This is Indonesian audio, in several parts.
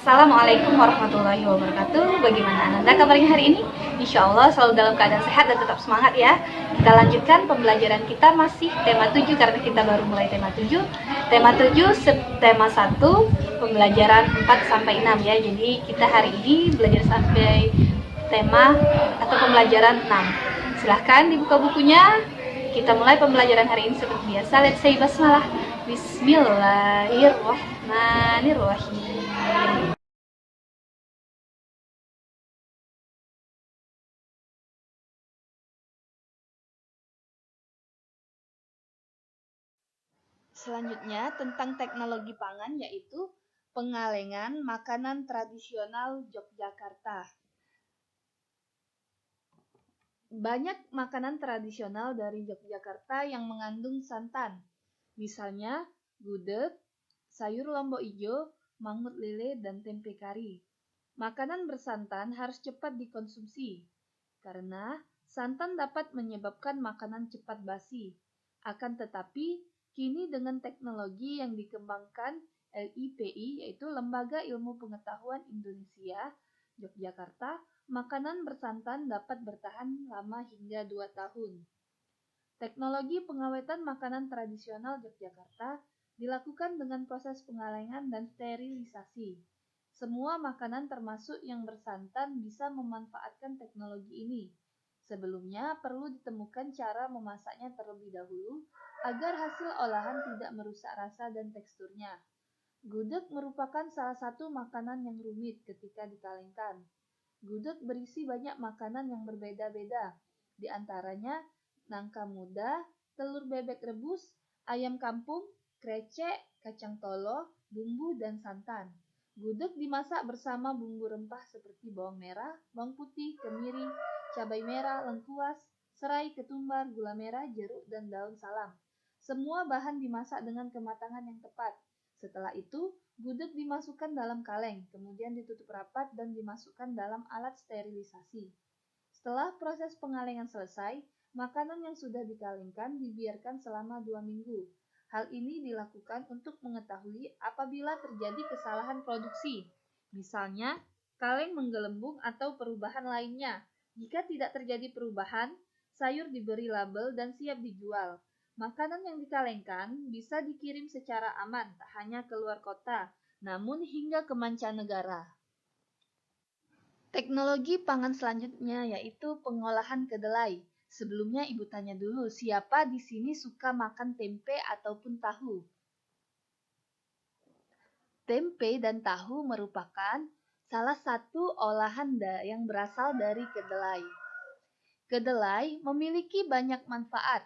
Assalamualaikum warahmatullahi wabarakatuh. Bagaimana Ananda kabarnya hari ini? Insya Allah selalu dalam keadaan sehat dan tetap semangat ya. Kita lanjutkan pembelajaran kita masih tema 7 karena kita baru mulai tema 7. Tema 7 tema 1 pembelajaran 4 sampai 6 ya. Jadi kita hari ini belajar sampai tema atau pembelajaran 6. Silahkan dibuka bukunya. Kita mulai pembelajaran hari ini seperti biasa. Let's say basmalah. Bismillahirrahmanirrahim. Selanjutnya tentang teknologi pangan yaitu pengalengan makanan tradisional Yogyakarta. Banyak makanan tradisional dari Yogyakarta yang mengandung santan. Misalnya gudeg, sayur lombok ijo, mangut lele, dan tempe kari. Makanan bersantan harus cepat dikonsumsi karena santan dapat menyebabkan makanan cepat basi. Akan tetapi, kini dengan teknologi yang dikembangkan LIPI, yaitu Lembaga Ilmu Pengetahuan Indonesia, Yogyakarta, makanan bersantan dapat bertahan lama hingga 2 tahun. Teknologi pengawetan makanan tradisional Yogyakarta dilakukan dengan proses pengalengan dan sterilisasi. Semua makanan termasuk yang bersantan bisa memanfaatkan teknologi ini. Sebelumnya perlu ditemukan cara memasaknya terlebih dahulu agar hasil olahan tidak merusak rasa dan teksturnya. Gudeg merupakan salah satu makanan yang rumit ketika dikalengkan. Gudeg berisi banyak makanan yang berbeda-beda, di antaranya nangka muda, telur bebek rebus, ayam kampung, krecek, kacang tolo, bumbu, dan santan. Gudeg dimasak bersama bumbu rempah seperti bawang merah, bawang putih, kemiri, cabai merah, lengkuas, serai, ketumbar, gula merah, jeruk, dan daun salam. Semua bahan dimasak dengan kematangan yang tepat. Setelah itu, gudeg dimasukkan dalam kaleng, kemudian ditutup rapat dan dimasukkan dalam alat sterilisasi. Setelah proses pengalengan selesai, makanan yang sudah dikalengkan dibiarkan selama 2 minggu. Hal ini dilakukan untuk mengetahui apabila terjadi kesalahan produksi, misalnya kaleng menggelembung atau perubahan lainnya. Jika tidak terjadi perubahan, sayur diberi label dan siap dijual. Makanan yang dikalengkan bisa dikirim secara aman, tak hanya keluar kota, namun hingga ke mancanegara. Teknologi pangan selanjutnya yaitu pengolahan kedelai. Sebelumnya Ibu tanya dulu, siapa di sini suka makan tempe ataupun tahu? Tempe dan tahu merupakan salah satu olahan yang berasal dari kedelai. Kedelai memiliki banyak manfaat.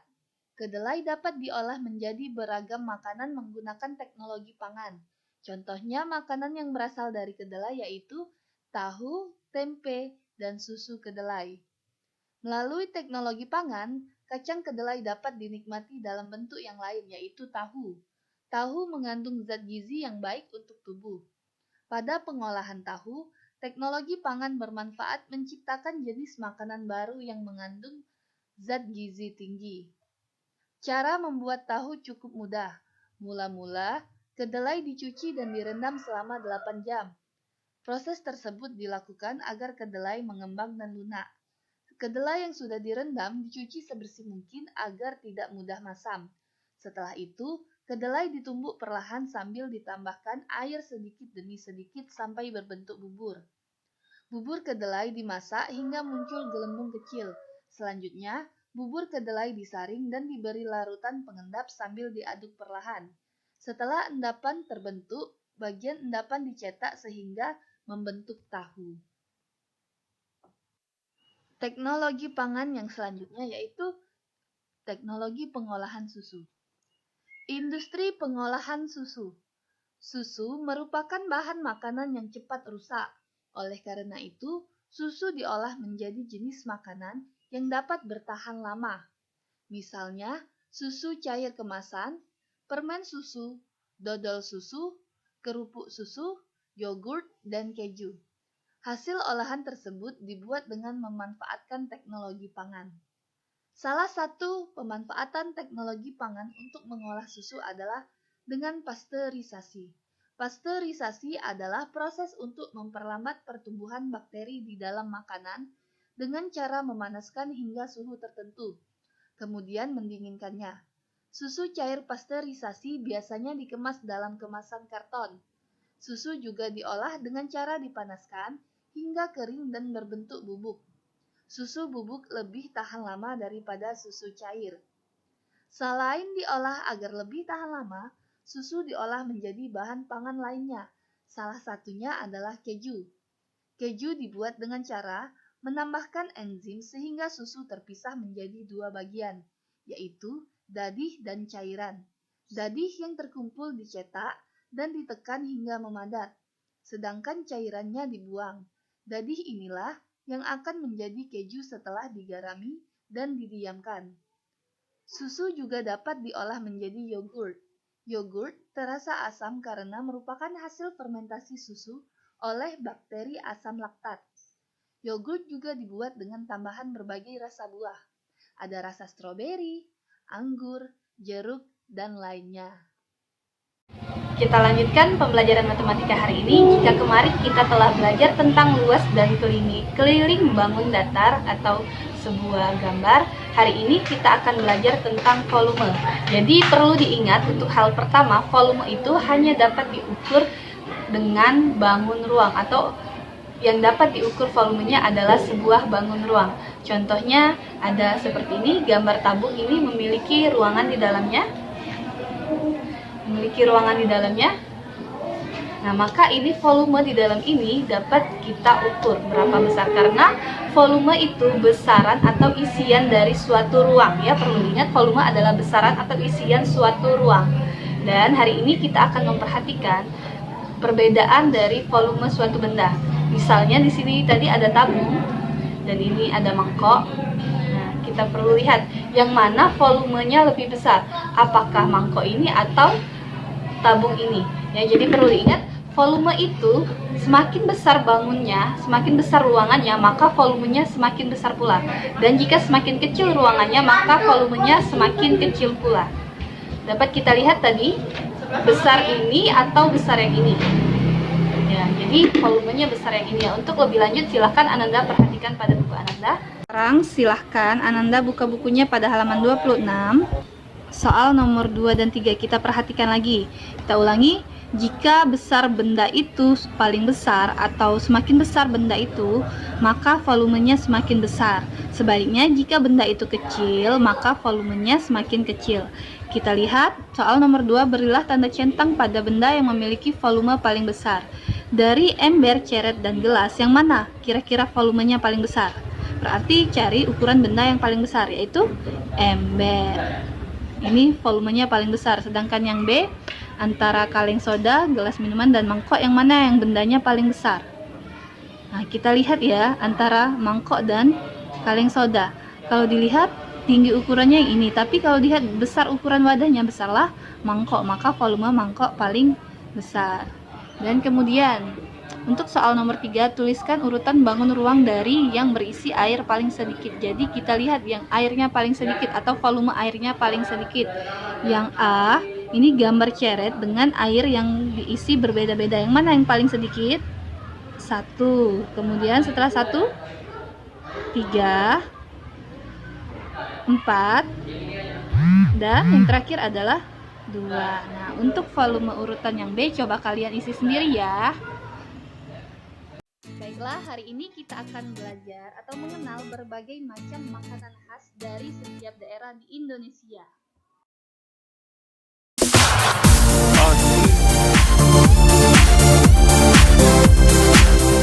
Kedelai dapat diolah menjadi beragam makanan menggunakan teknologi pangan. Contohnya makanan yang berasal dari kedelai yaitu tahu, tempe, dan susu kedelai. Melalui teknologi pangan, kacang kedelai dapat dinikmati dalam bentuk yang lain yaitu tahu. Tahu mengandung zat gizi yang baik untuk tubuh. Pada pengolahan tahu, teknologi pangan bermanfaat menciptakan jenis makanan baru yang mengandung zat gizi tinggi. Cara membuat tahu cukup mudah. Mula-mula, kedelai dicuci dan direndam selama 8 jam. Proses tersebut dilakukan agar kedelai mengembang dan lunak. Kedelai yang sudah direndam dicuci sebersih mungkin agar tidak mudah masam. Setelah itu, kedelai ditumbuk perlahan sambil ditambahkan air sedikit demi sedikit sampai berbentuk bubur. Bubur kedelai dimasak hingga muncul gelembung kecil. Selanjutnya, bubur kedelai disaring dan diberi larutan pengendap sambil diaduk perlahan. Setelah endapan terbentuk, bagian endapan dicetak sehingga membentuk tahu. Teknologi pangan yang selanjutnya yaitu teknologi pengolahan susu. Industri pengolahan susu. Susu merupakan bahan makanan yang cepat rusak. Oleh karena itu, susu diolah menjadi jenis makanan yang dapat bertahan lama. Misalnya, susu cair kemasan, permen susu, dodol susu, kerupuk susu, yogurt, dan keju. Hasil olahan tersebut dibuat dengan memanfaatkan teknologi pangan. Salah satu pemanfaatan teknologi pangan untuk mengolah susu adalah dengan pasteurisasi. Pasteurisasi adalah proses untuk memperlambat pertumbuhan bakteri di dalam makanan dengan cara memanaskan hingga suhu tertentu, kemudian mendinginkannya. Susu cair pasteurisasi biasanya dikemas dalam kemasan karton. Susu juga diolah dengan cara dipanaskan hingga kering dan berbentuk bubuk. Susu bubuk lebih tahan lama daripada susu cair. Selain diolah agar lebih tahan lama, susu diolah menjadi bahan pangan lainnya. Salah satunya adalah keju. Keju dibuat dengan cara menambahkan enzim sehingga susu terpisah menjadi dua bagian, yaitu dadih dan cairan. Dadih yang terkumpul dicetak dan ditekan hingga memadat, sedangkan cairannya dibuang. Dadih inilah yang akan menjadi keju setelah digarami dan didiamkan. Susu juga dapat diolah menjadi yogurt. Yogurt terasa asam karena merupakan hasil fermentasi susu oleh bakteri asam laktat. Yogurt juga dibuat dengan tambahan berbagai rasa buah. Ada rasa stroberi, anggur, jeruk, dan lainnya. Kita lanjutkan pembelajaran matematika hari ini. Jika kemarin kita telah belajar tentang luas dan keliling bangun datar atau sebuah gambar, hari ini kita akan belajar tentang volume. Jadi perlu diingat untuk hal pertama, volume itu hanya dapat diukur dengan bangun ruang, atau yang dapat diukur volumenya adalah sebuah bangun ruang. Contohnya ada seperti ini, gambar tabung ini memiliki ruangan di dalamnya. Nah, maka ini volume di dalam ini dapat kita ukur berapa besar, karena volume itu besaran atau isian dari suatu ruang, ya. Perlu diingat, volume adalah besaran atau isian suatu ruang. Dan hari ini kita akan memperhatikan perbedaan dari volume suatu benda. Misalnya di sini tadi ada tabung dan ini ada mangkok. Nah, kita perlu lihat yang mana volumenya lebih besar, apakah mangkok ini atau tabung ini. Ya, jadi perlu diingat, volume itu semakin besar bangunnya, semakin besar ruangannya, maka volumenya semakin besar pula. Dan jika semakin kecil ruangannya, maka volumenya semakin kecil pula. Dapat kita lihat tadi, besar ini atau besar yang ini. Ya, jadi volumenya besar yang ini. Ya. Untuk lebih lanjut, silahkan Ananda perhatikan pada buku Ananda. Sekarang silahkan Ananda buka bukunya pada halaman 26. Soal nomor 2 dan 3 kita perhatikan lagi. Kita ulangi, jika besar benda itu paling besar atau semakin besar benda itu, maka volumenya semakin besar. Sebaliknya, jika benda itu kecil, maka volumenya semakin kecil. Kita lihat, soal nomor 2, berilah tanda centang pada benda yang memiliki volume paling besar. Dari ember, ceret, dan gelas, yang mana kira-kira volumenya paling besar? Berarti cari ukuran benda yang paling besar, yaitu ember. Ini volumenya paling besar. Sedangkan yang B, antara kaleng soda, gelas minuman, dan mangkok, yang mana yang bendanya paling besar? Nah, kita lihat ya, antara mangkok dan kaleng soda. Kalau dilihat, tinggi ukurannya yang ini. Tapi kalau dilihat besar ukuran wadahnya, besarlah mangkok, maka volume mangkok paling besar. Dan kemudian, untuk soal nomor 3, tuliskan urutan bangun ruang dari yang berisi air paling sedikit. Jadi kita lihat yang airnya paling sedikit atau volume airnya paling sedikit. Yang A, ini gambar ceret dengan air yang diisi berbeda-beda. Yang mana yang paling sedikit? 1. Kemudian setelah 1, 3, 4, dan yang terakhir adalah 2. Nah, untuk volume urutan yang B, coba kalian isi sendiri ya. Baiklah, hari ini kita akan belajar atau mengenal berbagai macam makanan khas dari setiap daerah di Indonesia.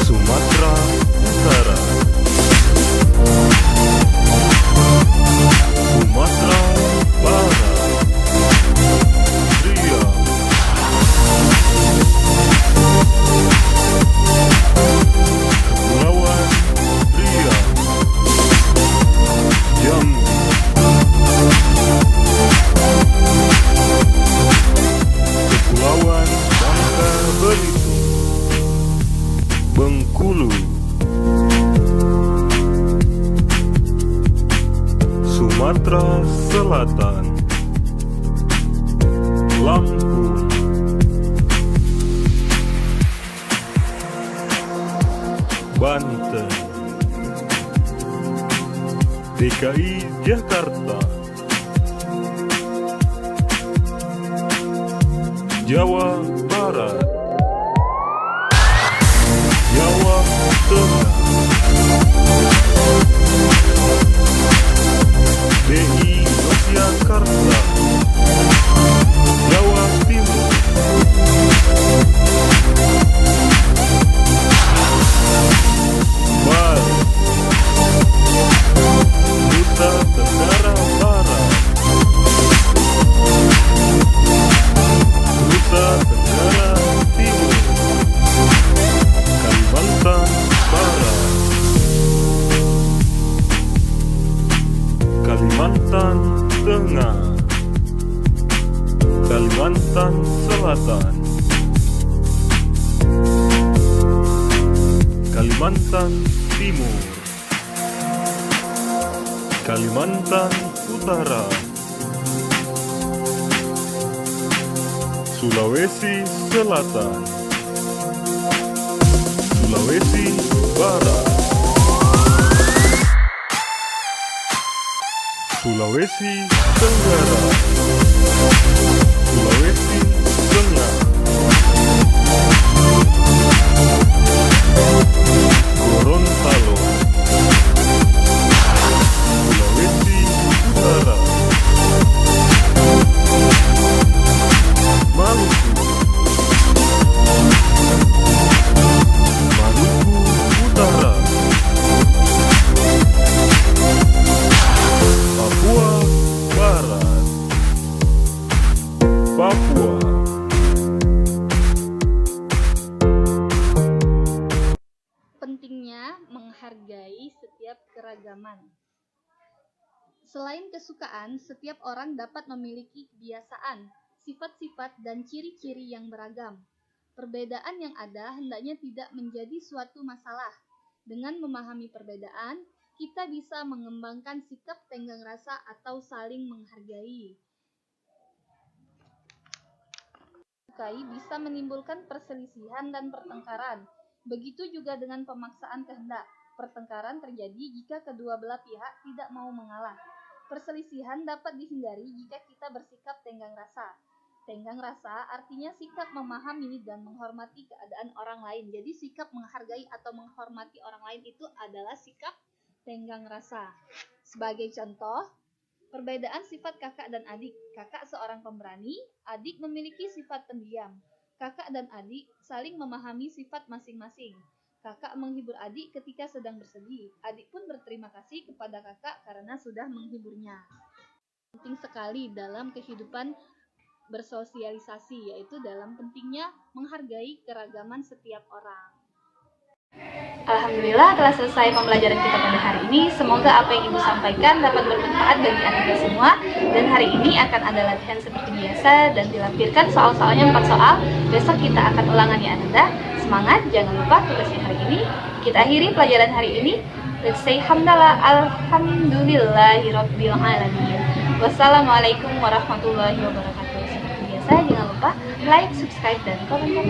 Sumatera Utara, Sumatera Barat, Riau, Kepulauan Riau, Jambi, Kepulauan Bangka Belitung, Bengkulu, Sumatera Selatan, Lampung, DKI Jakarta, Jawa Barat, Jawa Tengah, DI Yogyakarta, Jawa Timur, Bali, Nusa Tenggara Barat, Nusa Tenggara Timur, Kalimantan Barat, Kalimantan Tengah, Kalimantan Selatan, Kalimantan Timur, Kalimantan Utara, Sulawesi Selatan, Sulawesi Barat, Sulawesi Tenggara, Sulawesi Tengah, Gorontalo, Sulawesi Utara, Maluku, Maluku Utara, Papua Barat, Papua. Pentingnya menghargai setiap keragaman. Selain kesukaan, setiap orang dapat memiliki kebiasaan, sifat-sifat, dan ciri-ciri yang beragam. Perbedaan yang ada hendaknya tidak menjadi suatu masalah. Dengan memahami perbedaan, kita bisa mengembangkan sikap tenggang rasa atau saling menghargai. Bisa menimbulkan perselisihan dan pertengkaran. Begitu juga dengan pemaksaan kehendak. Pertengkaran terjadi jika kedua belah pihak tidak mau mengalah. Perselisihan dapat dihindari jika kita bersikap tenggang rasa. Tenggang rasa artinya sikap memahami dan menghormati keadaan orang lain. Jadi sikap menghargai atau menghormati orang lain itu adalah sikap tenggang rasa. Sebagai contoh, perbedaan sifat kakak dan adik. Kakak seorang pemberani, adik memiliki sifat pendiam. Kakak dan adik saling memahami sifat masing-masing. Kakak menghibur adik ketika sedang bersedih. Adik pun berterima kasih kepada kakak karena sudah menghiburnya. Penting sekali dalam kehidupan bersosialisasi, yaitu dalam pentingnya menghargai keragaman setiap orang. Alhamdulillah telah selesai pembelajaran kita pada hari ini. Semoga apa yang Ibu sampaikan dapat bermanfaat bagi Anda semua. Dan hari ini akan ada latihan seperti biasa dan dilampirkan soal-soalnya 4 soal. Besok kita akan ulangan ya Anda. Semangat, jangan lupa tugasnya hari ini. Kita akhiri pelajaran hari ini. Let's say hamdalah, alhamdulillahirabbil alamin. Wassalamualaikum warahmatullahi wabarakatuh. Seperti biasa jangan lupa like, subscribe dan komen.